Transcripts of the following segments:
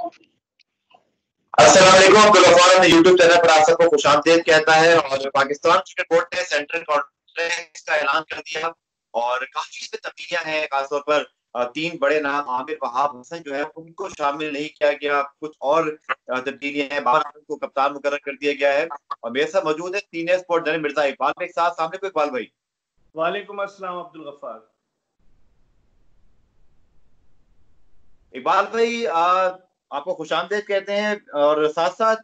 अस्सलाम वालेकुम। अब्दुल गफ्फार अपने यूट्यूब चैनल पर आप सबको खुशामदीद कहता है। और पाकिस्तान क्रिकेट बोर्ड ने सेंट्रल कॉन्फ्रेंस का ऐलान कर दिया और काफी इसमें तब्दीलियां हैं। खासतौर पर तीन बड़े नाम आमिर, वहाब, हसन जो है उनको शामिल नहीं किया गया। कुछ और तब्दीलियां हैं। बाबर आजम को कप्तान मुकर्रर कर दिया गया है। और मेरे साथ मौजूद है senior sport journalist Mirza Iqbal भाई। साथ सामने को इकबाल भाई। वालेकुम अस्सलाम अब्दुल गफ्फार। इकबाल भाई आपको खुशामदीद कहते हैं। और साथ साथ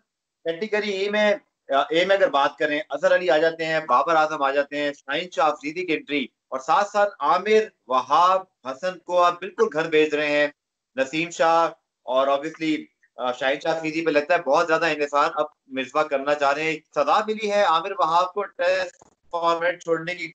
कैटेगरी ए में अगर बात करें, अजहर अली आ जाते हैं, बाबर आजम आ जाते हैं, शाहीन शाह अफरीदी की एंट्री, और साथ साथ आमिर, वहाब, हसन को आप बिल्कुल घर भेज रहे हैं। नसीम शाह और ऑब्वियसली शाहीन शाह अफरीदी पे लगता है बहुत ज्यादा इंतजार अब मिसबा करना चाह रहे हैं। सदा मिली है आमिर वहाब को टेस्ट फॉर्मेट छोड़ने की।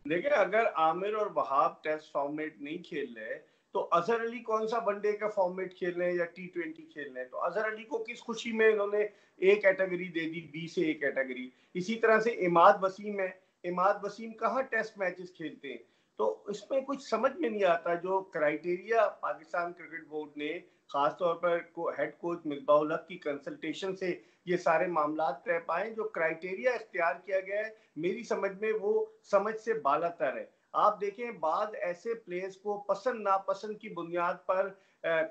देखिए, अगर आमिर और वहाब टेस्ट फॉर्मेट नहीं खेल रहे तो अजहर अली कौन सा वनडे का फॉर्मेट खेल रहे हैं या T20 खेल रहे हैं? तो अजहर अली को किस खुशी में इन्होंने A category they the, B से ए कैटेगरी। इसी तरह से इमाद वसीम है, इमाद वसीम कहाँ टेस्ट मैचेस खेलते हैं? तो इसमें कुछ समझ में नहीं आता। जो क्राइटेरिया पाकिस्तान क्रिकेट बोर्ड ने खासतौर पर हेड कोच मिसबाहुल हक की कंसल्टेशन से ये सारे मामला तय पाए, जो क्राइटेरिया इख्तियार किया गया है मेरी समझ में वो समझ से बालातर है। आप देखें, बाद ऐसे प्लेयर्स को पसंद नापसंद की बुनियाद पर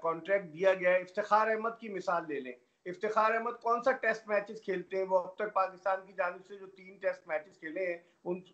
कॉन्ट्रैक्ट दिया गया है। इफ्तिखार अहमद की मिसाल ले लें। इफ्तिखार अहमद कौन सा टेस्ट मैचेस खेलते हैं? वो अब तक पाकिस्तान की जानिब से जो 3 टेस्ट मैचेस खेले हैं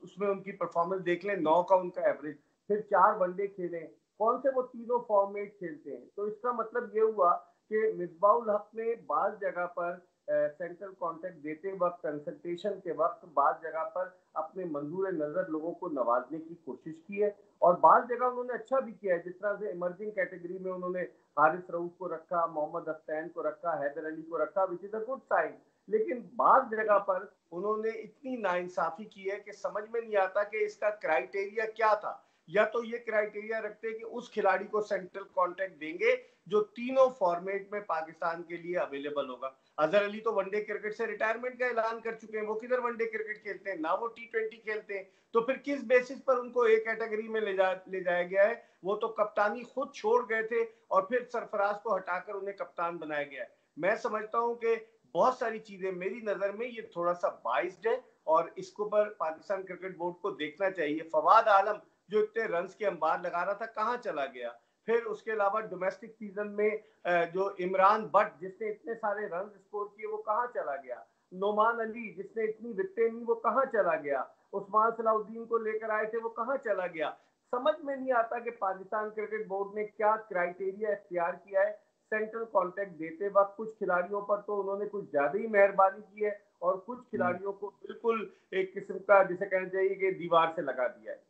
उसमें उनकी परफॉर्मेंस देख लें, 9 का उनका एवरेज, फिर 4 वनडे खेले। कौन से वो तीनों फॉर्मेट खेलते हैं? तो इसका मतलब ये हुआ कि मिसबाहुल हक ने बाज जगह पर सेंट्रल कॉन्ट्रैक्ट देते वक्त, कंसल्टेशन के वक्त बाज जगह पर अपने मंजूर नजर लोगों को नवाजने की कोशिश की है। और बाज जगह उन्होंने अच्छा भी किया है। जिस तरह से इमर्जिंग कैटेगरी में उन्होंने हारिस रऊफ को रखा, मोहम्मद अख्तैन को रखा, हैदर अली को रखा, which is a good sign. लेकिन बाज जगह पर उन्होंने इतनी नाइंसाफी की है कि समझ में नहीं आता कि इसका क्राइटेरिया क्या था। या तो ये क्राइटेरिया रखते कि उस खिलाड़ी को सेंट्रल कॉन्ट्रैक्ट देंगे जो तीनों फॉर्मेट में पाकिस्तान के लिए अवेलेबल होगा। अजहर अली तो वनडे क्रिकेट से रिटायरमेंट का ऐलान कर चुके हैं। वो किधर वनडे क्रिकेट खेलते हैं? ना वो T20 खेलते हैं। तो फिर किस बेसिस पर उनको ए कैटेगरी में ले जाया गया है? वो तो कप्तानी खुद छोड़ गए थे और फिर सरफराज को हटाकर उन्हें कप्तान बनाया गया है। मैं समझता हूं कि बहुत सारी चीजें मेरी नजर में ये थोड़ा सा बाइस्ड है और इसको पर पाकिस्तान क्रिकेट बोर्ड को देखना चाहिए। फवाद आलम जो इतने रन के अंबार लगा रहा था, कहाँ चला गया? फिर उसके अलावा डोमेस्टिक सीजन में जो इमरान बट जिसने इतने सारे रन स्कोर किए, वो कहाँ चला गया? नोमान अली जिसने इतनी विकेटें ली, वो कहाँ चला गया? उस्मान सलाउद्दीन को लेकर आए थे, वो कहाँ चला गया? समझ में नहीं आता कि पाकिस्तान क्रिकेट बोर्ड ने क्या क्राइटेरिया इख्तियार किया है सेंट्रल कॉन्ट्रैक्ट देते वक्त। कुछ खिलाड़ियों पर तो उन्होंने कुछ ज्यादा ही मेहरबानी की है और कुछ खिलाड़ियों को बिल्कुल एक किस्म का, जिसे कहना चाहिए कि दीवार से लगा दिया है।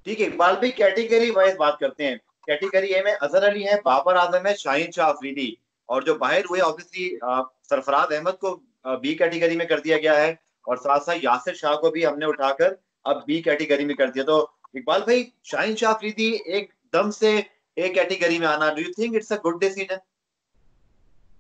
ठीक है इकबाल भाई, कैटेगरी वाइज बात करते हैं। कैटेगरी ए में अजहर अली है, बाबर आजम है, शाहीन शाह अफरीदी। और जो बाहर हुए ऑब्वियसली सरफराज अहमद को बी कैटेगरी में कर दिया गया है। और साथ साथ यासिर शाह को भी हमने उठाकर अब बी कैटेगरी में कर दिया। तो इकबाल भाई, शाहीन शाह अफरीदी एकदम से ए कैटेगरी में आना, do you think it's a good decision?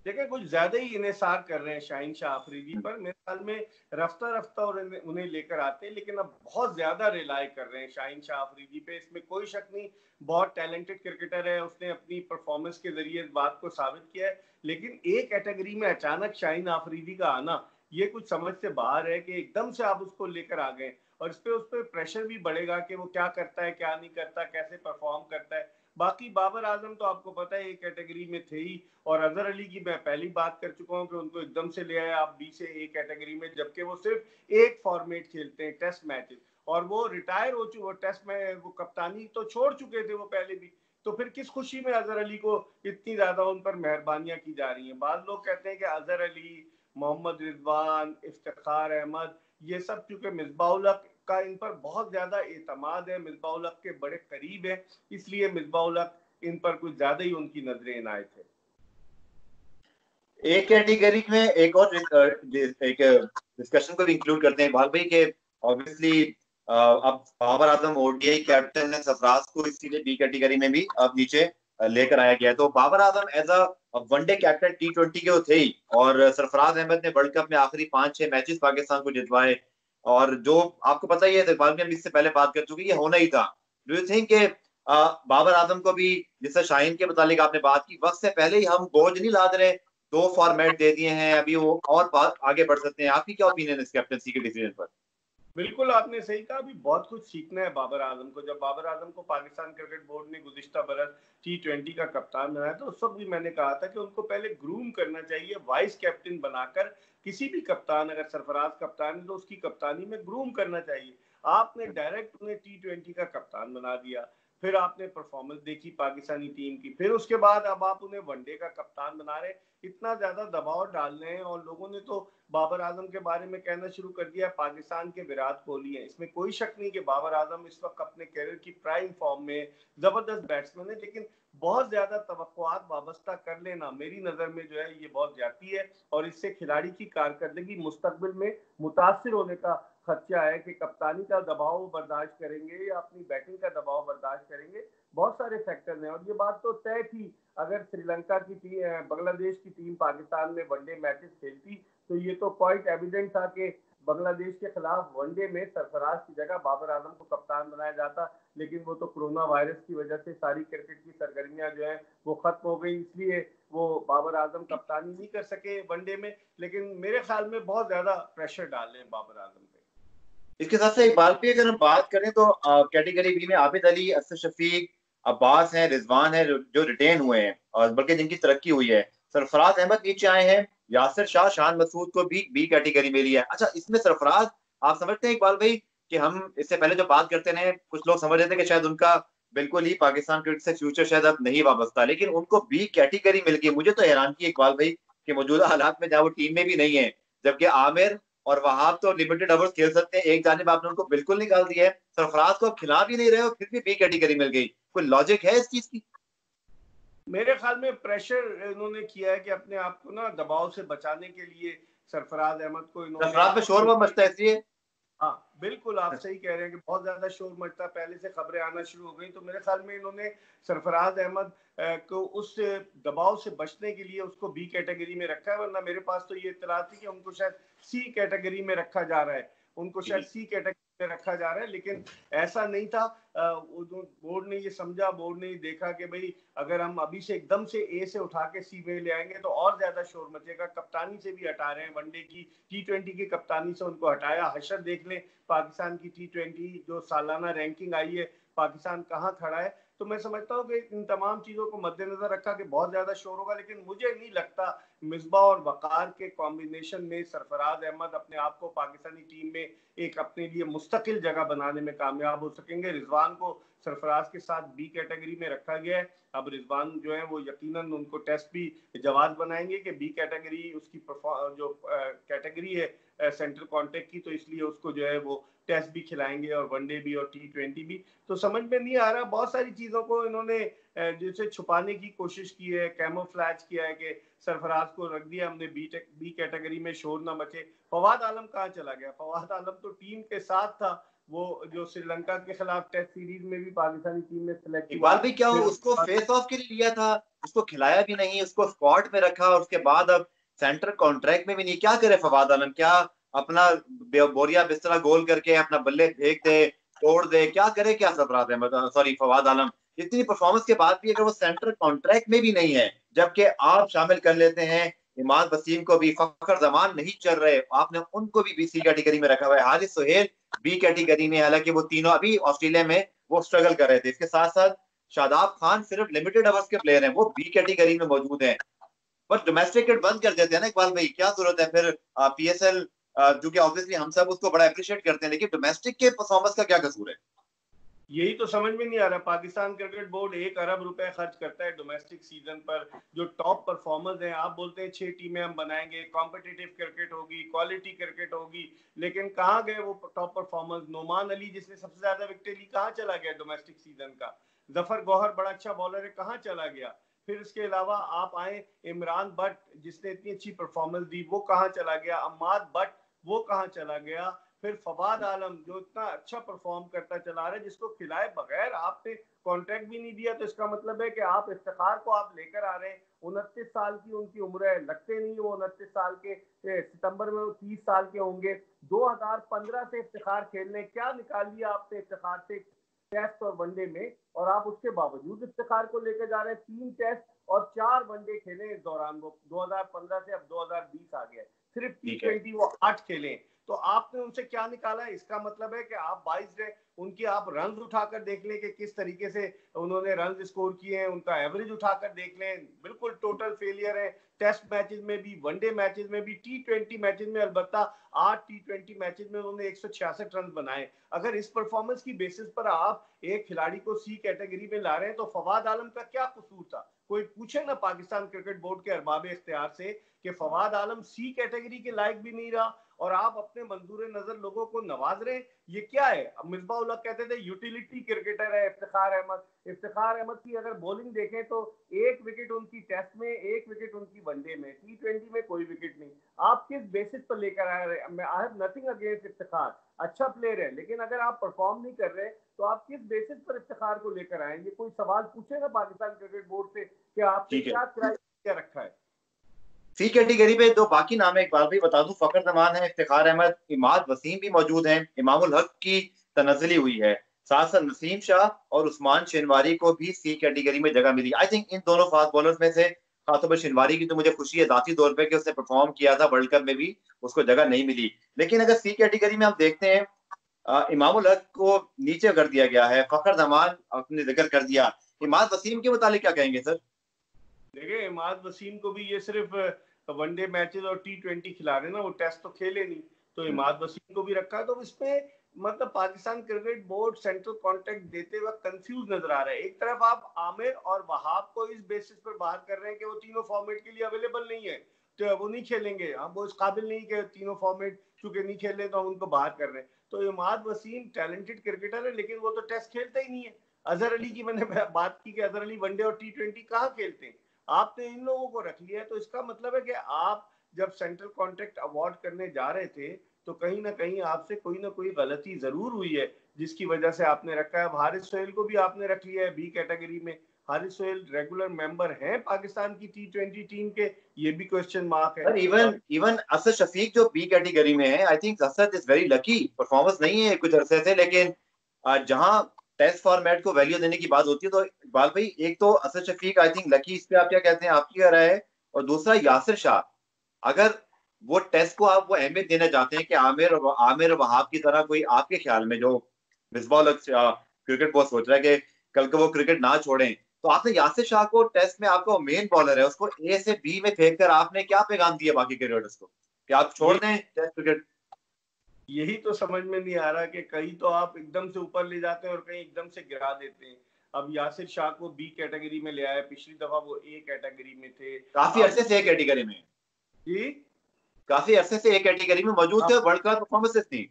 देखिए, कुछ ज्यादा ही इन्हिसार कर रहे हैं शाहीन शाह अफरीदी पर। मेरे ख्याल में रफ्ता रफ्ता और उन्हें लेकर आते हैं, लेकिन अब बहुत ज्यादा रिलाई कर रहे हैं शाहीन शाह अफरीदी पे। इसमें कोई शक नहीं, बहुत टैलेंटेड क्रिकेटर है, उसने अपनी परफॉर्मेंस के जरिए इस बात को साबित किया है। लेकिन एक कैटेगरी में अचानक शाहीन अफरीदी का आना, ये कुछ समझ से बाहर है कि एकदम से आप उसको लेकर आ गए। और उस पर प्रेशर भी बढ़ेगा कि वो क्या करता है, क्या नहीं करता, कैसे परफॉर्म करता है। बाकी बाबर आजम तो आपको पता है एक कैटेगरी में थे ही। और अजहर अली की मैं पहली बात कर चुका हूं कि उनको एकदम से ले आया आप बी से ए कैटेगरी में, जबकि वो सिर्फ एक फॉर्मेट खेलते हैं, टेस्ट मैचेस। और वो रिटायर हो चुके, वो टेस्ट में वो कप्तानी तो छोड़ चुके थे वो पहले भी। तो फिर किस खुशी में अजहर अली को इतनी ज्यादा उन पर मेहरबानियां की जा रही हैं? बाद लोग कहते हैं कि अजहर अली, मोहम्मद रिजवान, इफ्तिखार अहमद, ये सब चूंकि मिसबाहुल हक का इन पर बहुत ज्यादा एतमाद है, मिसबाहुल हक के बड़े करीब है, इसलिए मिसबाहुल हक इन पर कुछ ज्यादा ही उनकी नजरें इनायत है। एक कैटेगरी में एक और एक डिस्कशन को भी इंक्लूड करते हैं भाग भाई के। ऑब्वियसली अब बाबर आजम ओडीआई कैप्टन है, सरफराज को इसीलिए बी कैटेगरी में भी अब नीचे लेकर आया गया है। तो Babar Azam as a one day captain T20 के वो थे ही। और सरफराज अहमद ने वर्ल्ड कप में आखिरी 5-6 मैचेस पाकिस्तान को जितवाए। और जो आपको पता ही है, इकबाल में हम इससे पहले बात कर चुके, ये होना ही था। Do you think Babar Azam को भी, जैसे शाहीन के मुतालिक आपने बात की, वक्त से पहले ही हम बोझ नहीं लाद रहे, 2 फॉर्मेट दे दिए हैं, अभी वो और आगे बढ़ सकते हैं। आपकी क्या ओपिनियन है इस कैप्टनसी के डिसीजन पर? बिल्कुल आपने सही कहा, अभी बहुत कुछ सीखना है बाबर आजम को। जब बाबर आजम को पाकिस्तान क्रिकेट बोर्ड ने गुज़िश्ता बरस T20 का कप्तान बनाया तो उस वक्त भी मैंने कहा था कि उनको पहले ग्रूम करना चाहिए, वाइस कैप्टन बनाकर। किसी भी कप्तान, अगर सरफराज कप्तान है तो उसकी कप्तानी में ग्रूम करना चाहिए। आपने डायरेक्ट उन्हें T20 का कप्तान बना दिया, फिर आपने परफॉर्मेंस देखी पाकिस्तानी टीम की, फिर उसके बाद अब आप उन्हें वनडे का कप्तान बना रहे। इतना ज्यादा दबाव डाल रहे हैं, और लोगों ने तो बाबर आजम के बारे में कहना शुरू कर दिया पाकिस्तान के विराट कोहली हैं। इसमें कोई शक नहीं कि बाबर आजम इस वक्त अपने कैरियर की प्राइम फॉर्म में जबरदस्त बैट्समैन है, लेकिन बहुत ज्यादा तवक्कुआत वाबस्ता कर लेना मेरी नजर में जो है ये बहुत ज्यादती है, और इससे खिलाड़ी की कारकर्दगी मुस्तकबिल में मुतासर होने का खदशा है कि कप्तानी का दबाव बर्दाश्त करेंगे या अपनी बैटिंग का दबाव बर्दाश्त करेंगे। बहुत सारे फैक्टर हैं, और ये बात तो तय थी अगर श्रीलंका की टीम, बांग्लादेश की टीम पाकिस्तान में वनडे मैचेस खेलती तो ये तो क्वाइट एविडेंट था कि बांग्लादेश के खिलाफ वनडे में सरफराज की जगह बाबर आजम को कप्तान बनाया जाता। लेकिन वो तो कोरोना वायरस की वजह से सारी क्रिकेट की सरगर्मियां जो है वो खत्म हो गई, इसलिए वो बाबर आजम कप्तानी नहीं कर सके वनडे में। लेकिन मेरे ख्याल में बहुत ज्यादा प्रेशर डाल रहे हैं बाबर आजम पे। इसके साथ से इकबाल भी अगर हम बात करें तो कैटेगरी बी में आबिद अली, असद शफीक, अब्बास हैं, रिजवान है, जो रिटेन हुए हैं और बल्कि जिनकी तरक्की हुई है। सरफराज अहमद नीचे आए हैं, यासिर शाह, शान मसूद को भी बी कैटेगरी में लिया है। अच्छा, इसमें सरफराज, आप समझते हैं इकबाल भाई कि हम इससे पहले जो बात करते रहे, कुछ लोग समझ रहे थे कि शायद उनका बिल्कुल ही पाकिस्तान क्रिकेट से फ्यूचर शायद अब नहीं वाबस्ता, लेकिन उनको बी कैटेगरी मिल गई। मुझे तो हैरान की इकबाल भाई कि मौजूदा हालात में जहाँ वो टीम में भी नहीं है, जबकि आमिर और वहाब तो लिमिटेड ओवर्स खेल सकते हैं, एक जानिब आपने उनको बिल्कुल निकाल दिया है। सरफराज को आप खिला भी नहीं रहे हो, फिर भी बी कैटेगरी मिल गई। कोई लॉजिक है इस चीज की? मेरे ख्याल में प्रेशर इन्होंने किया है कि अपने आप को ना दबाव से बचाने के लिए सरफराज अहमद को इन्होंने सरफराज पे शोर वो मचता है इसलिए। हाँ बिल्कुल आप सही कह रहे हैं कि बहुत ज्यादा शोर मचता, पहले से खबरें आना शुरू हो गई। तो मेरे ख्याल में इन्होंने सरफराज अहमद को उस दबाव से बचने के लिए उसको बी कैटेगरी में रखा है, वरना मेरे पास तो ये इत्तला थी कि उनको शायद सी कैटेगरी में रखा जा रहा है। उनको शायद जी। सी कैटेगरी में रखा जा रहा है, लेकिन ऐसा नहीं था। बोर्ड ने ये समझा, बोर्ड ने ये देखा कि भाई अगर हम अभी से एकदम से ए से उठा के सी में ले आएंगे तो और ज्यादा शोर मचेगा। कप्तानी से भी हटा रहे हैं, वनडे की T20 की कप्तानी से उनको हटाया। हशर देख लें पाकिस्तान की T20 जो सालाना रैंकिंग आई है, पाकिस्तान कहाँ खड़ा है। तो मैं समझता हूँ कि इन तमाम चीजों को मद्देनजर रखा कि बहुत ज्यादा शोर होगा, लेकिन मुझे नहीं लगता मिसबा और वकार के कॉम्बिनेशन में सरफराज अहमद अपने आप को पाकिस्तानी टीम में एक अपने लिए मुस्तकिल जगह बनाने में कामयाब हो सकेंगे। रिजवान को सरफराज के साथ बी कैटेगरी में रखा गया है। अब रिजवान जो है वो यकीनन उनको टेस्ट भी जवाब बनाएंगे कि बी कैटेगरी उसकी जो कैटेगरी है सेंट्रल कॉन्टेक्ट की, तो इसलिए उसको जो है वो टेस्ट भी खिलाएंगे और वनडे भी और T20 भी। तो समझ में नहीं आ रहा, बहुत सारी चीजों को इन्होंने जैसे छुपाने की कोशिश की है, कैमोफ्लैज किया है कि सरफराज को रख दिया हमने बी कैटेगरी में, शोर ना मचे। फवाद आलम कहाँ चला गया? फवाद आलम तो टीम के साथ था, वो जो श्रीलंका के खिलाफ टेस्ट सीरीज में भी पाकिस्तानी टीम में सिलेक्ट हुआ। इकबाल भाई, क्या फिर उसको फेस ऑफ के लिए लिया था? उसको खिलाया भी नहीं, उसको स्क्वाड में रखा और उसके बाद अब सेंटर कॉन्ट्रैक्ट में भी नहीं। क्या करे फवाद आलम? क्या अपना बोरिया बिस्तरा गोल करके अपना बल्ले फेंक दे, तोड़ दे? क्या करे? क्या सरफराज अहमद, सॉरी फवाद आलम, इतनी परफॉर्मेंस के बाद भी अगर वो सेंटर कॉन्ट्रैक्ट में भी नहीं है, जबकि आप शामिल कर लेते हैं इमाद वसीम को भी, फखर जमान नहीं चल रहे, आपने उनको भी बीसी कैटेगरी में रखा हुआ है, हारिस सुहेल बी कैटेगरी में, हालांकि वो तीनों अभी ऑस्ट्रेलिया में वो स्ट्रगल कर रहे थे। इसके साथ साथ शादाब खान सिर्फ लिमिटेड ओवर्स के प्लेयर हैं, वो बी कैटेगरी में मौजूद हैं। बस डोमेस्टिक क्रिकेट बंद कर देते हैं ना इकबाल भाई, क्या जरूरत है फिर पीएसएल, जो कि ऑब्वियसली हम सब उसको बड़ा अप्रिशिएट करते हैं, लेकिन डोमेस्टिक के परफॉर्मेंस का क्या कसूर है? यही तो समझ में नहीं आ रहा। पाकिस्तान क्रिकेट बोर्ड 1 अरब रुपए खर्च करता है डोमेस्टिक सीजन पर, जो टॉप परफॉर्मर्स हैं, आप बोलते हैं 6 टीमें हम बनाएंगे, कॉम्पिटिटिव क्रिकेट होगी, क्वालिटी क्रिकेट होगी, लेकिन कहाँ गए वो टॉप परफॉर्मर्स? नोमान अली जिसने सबसे ज्यादा विकेट ली, कहाँ चला गया डोमेस्टिक सीजन का? जफर गौहर बड़ा अच्छा बॉलर है, कहाँ चला गया? फिर इसके अलावा आप आए इमरान बट जिसने इतनी अच्छी परफॉर्मेंस दी, वो कहाँ चला गया? अम्माद बट वो कहाँ चला गया? फिर फवाद आलम जो इतना अच्छा परफॉर्म करता चला रहा है, जिसको खिलाए बगैर आपने कॉन्ट्रैक्ट भी नहीं दिया, तो इसका मतलब है कि आप इफ्तिखार को आप लेकर आ रहे हैं। 29 साल की उनकी उम्र है, लगते नहीं वो 29 साल के, सितंबर में वो 30 साल के होंगे। 2015 से इफ्तिखार खेलने, क्या निकाल लिया आपने इफ्तिखार से? टेस्ट और वनडे में, और आप उसके बावजूद इफ्तिखार को लेकर जा रहे हैं। 3 टेस्ट और 4 वनडे खेले इस दौरान, वो 2015 से अब 2020 आ गया, सिर्फ T20 वो 8 खेले। तो आपने उनसे क्या निकाला? इसका मतलब है कि आप 22 रहे, उनकी आप रन उठाकर देख लें कि किस तरीके से उन्होंने रन स्कोर किए हैं, उनका एवरेज उठाकर देख लें, बिल्कुल टोटल फेलियर है। टेस्ट मैचेस में भी, वनडे मैचेस में भी, T20 मैचेस में अलबत्ता 8 T20 मैचेस में उन्होंने 166 रन बनाए। अगर इस परफॉर्मेंस की बेसिस पर आप एक खिलाड़ी को सी कैटेगरी में ला रहे हैं तो फवाद आलम का क्या कसूर था? कोई पूछे ना पाकिस्तान क्रिकेट बोर्ड के अरबाब इख्तियार से कि फवाद आलम सी कैटेगरी के लायक भी नहीं रहा और आप अपने मंजूर नजर लोगों को नवाज रहे हैं। ये क्या है? अब मिसबा उल हक कहते थे यूटिलिटी क्रिकेटर है इफ्तिखार अहमद। इफ्तिखार अहमद की अगर बॉलिंग देखें तो 1 विकेट उनकी टेस्ट में, 1 विकेट उनकी वनडे में, T20 में कोई विकेट नहीं। आप किस बेसिस पर लेकर आ रहे हैं? I have nothing against Iftikhar, अच्छा प्लेयर है, लेकिन अगर आप परफॉर्म नहीं कर रहे तो आप किस बेसिस पर इफ्तिखार को लेकर आएंगे? कोई सवाल पूछे ना पाकिस्तान क्रिकेट बोर्ड से कि आपने क्या क्राइटेरिया रखा है? सी कैटेगरी पे दो बाकी नाम एक बार भी बता दूं, फखर जमान है, इफ्तिखार अहमद, इमाद वसीम भी मौजूद हैं, इमामुल हक की तनज़्ज़ुली हुई है, साथ साथ नसीम शाह और उस्मान शिनवारी को भी सी कैटेगरी में जगह मिली। आई थिंक इन दोनों फास्ट बॉलर्स में से खासतौर पर शिनवारी की तो मुझे खुशी है जाती तौर पर कि उसने परफॉर्म किया था वर्ल्ड कप में भी, उसको जगह नहीं मिली। लेकिन अगर सी कैटेगरी में हम देखते हैं, इमामुल हक को नीचे कर दिया गया है, फखर जमान आपने जिक्र कर दिया, इमाद वसीम के मुतालिक क्या कहेंगे सर? देखिए, इमाद वसीम को भी ये सिर्फ वनडे मैचेस और T20 खिला रहे ना, वो टेस्ट तो खेले नहीं, तो इमाद वसीम को भी रखा है। तो इसमें मतलब Pakistan cricket board central contract देते वक्त कंफ्यूज नजर आ रहा है। एक तरफ आप आमिर और वहाब को इस बेसिस पर बाहर कर रहे हैं कि वो तीनों फॉर्मेट के लिए अवेलेबल नहीं है, तो वो नहीं खेलेंगे, हम वो इस काबिल नहीं कि तीनों फॉर्मेट चूंकि नहीं खेल रहे तो हम उनको बाहर कर रहे हैं। तो इमाद वसीम टैलेंटेड क्रिकेटर है, लेकिन वो तो टेस्ट खेलता ही नहीं है। अजहर अली की मैंने बात की कि अजहर अली वनडे और T20 कहाँ खेलते हैं। आपने इन लोगों को रख लिया है, तो इसका मतलब है कि आप जब सेंट्रल कॉन्ट्रैक्ट अवार्ड करने जा रहे थे तो कहीं ना कहीं आपसे कोई ना कोई गलती जरूर हुई है, जिसकी वजह से आपने रखा है। अब हारिस सोहेल को भी आपने रख लिया है बी कैटेगरी में। हारिस सोहेल रेगुलर मेंबर हैं पाकिस्तान की T20 टीम के, ये भी क्वेश्चन मार्क है। Sir even even Asad Shafiq जो बी कैटेगरी में है, I think Asad is very lucky, performance नहीं है कुछ अरसे से, लेकिन जहां टेस्ट फॉर्मेट को वैल्यू देने की बात होती है तो इकबाल भाई एक तो Asad Shafiq I think lucky, इस पे आप क्या कहते हैं, आपकी क्या राय है? और दूसरा यासिर शाह, अगर वो टेस्ट को आप वो अहमियत देना चाहते हैं कि आमिर और वहाब की तरह कोई, आपके ख्याल में जो मिसबाह क्रिकेट बहुत सोच रहा है कि कल को वो क्रिकेट ना छोड़ें, तो आपने यासिर शाह को टेस्ट में, आपका मेन बॉलर है, उसको ए से बी में फेंक कर आपने क्या पैगाम दिया बाकी क्रिकेटर्स को कि आप छोड़ दें टेस्ट क्रिकेट? यही तो समझ में नहीं आ रहा कि कहीं तो आप एकदम से ऊपर ले जाते हैं और कहीं एकदम से गिरा देते हैं। अब यासिर शाह को बी कैटेगरी में ले आए, पिछली दफा वो ए कैटेगरी में थे। काफी अब अरसे से एक कैटेगरी में, जी, काफी अरसे से एक कैटेगरी में मौजूद थे, वर्ल्ड क्लास परफॉर्मेंसेस थी।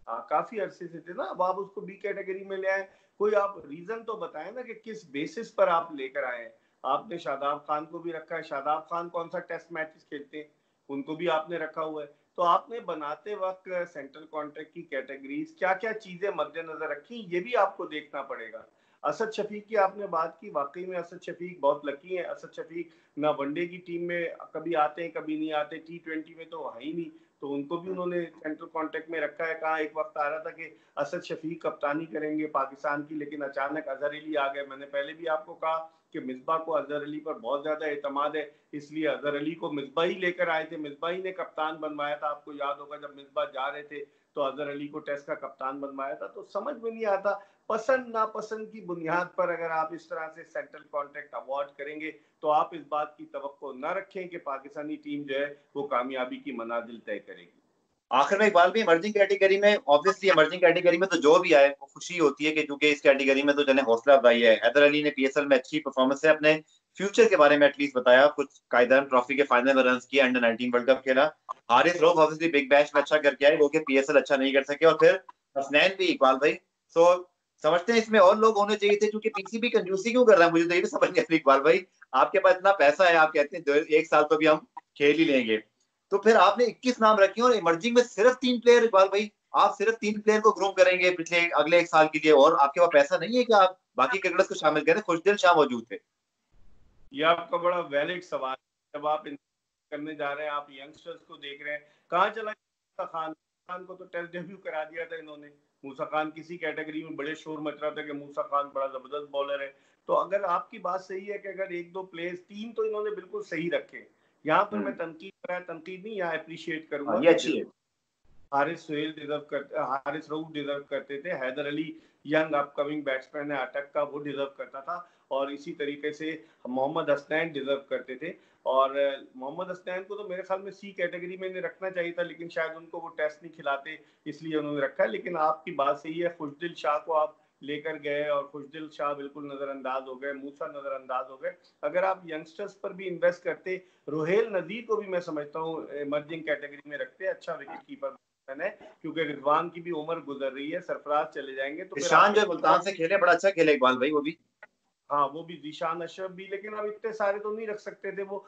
हाँ काफी अरसे से थे ना, अब आप उसको बी कैटेगरी में ले आए। कोई आप रीजन तो बताएं ना कि किस बेसिस पर आप लेकर आए हैं। आपने शादाब खान को भी रखा है, शादाब खान कौन सा टेस्ट मैचेस खेलते हैं, उनको भी आपने रखा हुआ है। तो आपने बनाते वक्त सेंट्रल कॉन्ट्रैक्ट की कैटेगरीज क्या क्या चीजें मद्देनजर रखी, ये भी आपको देखना पड़ेगा। असद शफीक की आपने बात की, वाकई में असद शफीक बहुत लकी है। असद शफीक ना वनडे की टीम में कभी आते हैं कभी नहीं आते, T20 में तो है ही नहीं, तो उनको भी उन्होंने सेंट्रल कॉन्ट्रैक्ट में रखा है। कहा एक वक्त आ रहा था कि असद शफीक कप्तानी करेंगे पाकिस्तान की, लेकिन अचानक अजहर अली आ गए। मैंने पहले भी आपको कहा कि मिसबा को अजहर अली पर बहुत ज्यादा एतमाद है, इसलिए अजहर अली को मिसबा ही लेकर आए थे, मिसबा ही ने कप्तान बनवाया था। आपको याद होगा जब मिसबा जा रहे थे तो अजहर अली को टेस्ट का कप्तान बनवाया था। तो समझ में नहीं आता, पसंद नापसंद की बुनियाद पर अगर आप इस तरह से सेंट्रल कॉन्ट्रैक्ट अवार्ड करेंगे तो आप इस बात की तवक्को न रखें कि पाकिस्तानी टीम जो है वो कामयाबी की मनाजिल तय करेगी। आखिर में इकबाल भी इमर्जिंग कैटेगरी में, ऑब्वियसली इमर्जिंग कैटेगरी में तो जो भी आए वो खुशी होती है कि क्योंकि इस कैटेगरी में तो जने हौसला अफजाई है। हैदर अली ने पीएसएल में अच्छी परफॉर्मेंस से अपने फ्यूचर के बारे में एटलीस्ट बताया, कुछ कायदान ट्रॉफी के फाइनल में रन किया, अंडर 19 वर्ल्ड कप खेला। Haris Rauf obviously big bash में अच्छा करके आए, वो कि पीएसएल अच्छा नहीं कर सके, और फिर हसनैन भी इकबाल भाई। सो समझते हैं इसमें और लोग होने चाहिए थे, क्योंकि पीसीबी कंजूसी क्यों कर रहा है, मुझे तो ये भी समझ नहीं आ रही इकबाल भाई। आपके पास इतना पैसा है, आप कहते हैं एक साल तो भी हम खेल ही लेंगे, तो फिर आपने 21 नाम रखे और इमर्जिंग में सिर्फ 3 प्लेयर। इकबाल भाई आप सिर्फ 3 प्लेयर को ग्रूम करेंगे पिछले अगले एक साल के लिए, और आपके पास पैसा नहीं है कि आप बाकी क्रिकेटर्स को शामिल करें? खुशदिल शाह मौजूद थे। ये आपका बड़ा वैलिड सवाल है। जब आप करने जा रहे हैं, आप यंगस्टर्स को देख रहे हैं, कहाँ चला गया खान? खान को तो टेस्ट डेब्यू करा दिया था इन्होंने, मूसा खान किसी कैटेगरी में बड़े शोर मच रहा था कि मूसा खान बड़ा जबरदस्त बॉलर है। तो अगर आपकी बात सही है कि अगर एक दो प्लेयर्स, तीन तो इन्होंने बिल्कुल सही रखे। यहाँ पर मैं तनकीद नहीं, यहाँ अप्रिशिएट करूंगा ये कि अच्छी है। हारिस सोहेल डिजर्व करते, हारिस रऊफ डिजर्व करते थे, Haider Ali young upcoming batsman है अटक का, वो डिजर्व करता था, और इसी तरीके से मोहम्मद हसनैन डिजर्व करते थे। और मोहम्मद हसनैन को तो मेरे ख्याल में सी कैटेगरी में इन्हें रखना चाहिए था, लेकिन शायद उनको वो टेस्ट नहीं खिलाते इसलिए उन्होंने रखा है। लेकिन आपकी बात सही है, खुशदिल शाह को आप लेकर गए और खुशदिल शाह बिल्कुल नजरअंदाज हो गए, मूसा नजरअंदाज हो गए। अगर आप यंगस्टर्स पर भी इन्वेस्ट करते, रोहेल नदीर को भी मैं समझता हूँ इमर्जिंग कैटेगरी में रखते, अच्छा विकेट कीपर है, क्योंकि रिजवान की भी उम्र गुजर रही है, सरफराज चले जाएंगे तो फिर ईशान आपके जो मुल्तान से खेले बड़ा अच्छा खेले इकबाल भाई वो भी। हाँ वो भी जीशान अशरफ भी, लेकिन अब इतने सारे तो नहीं रख सकते थे वो।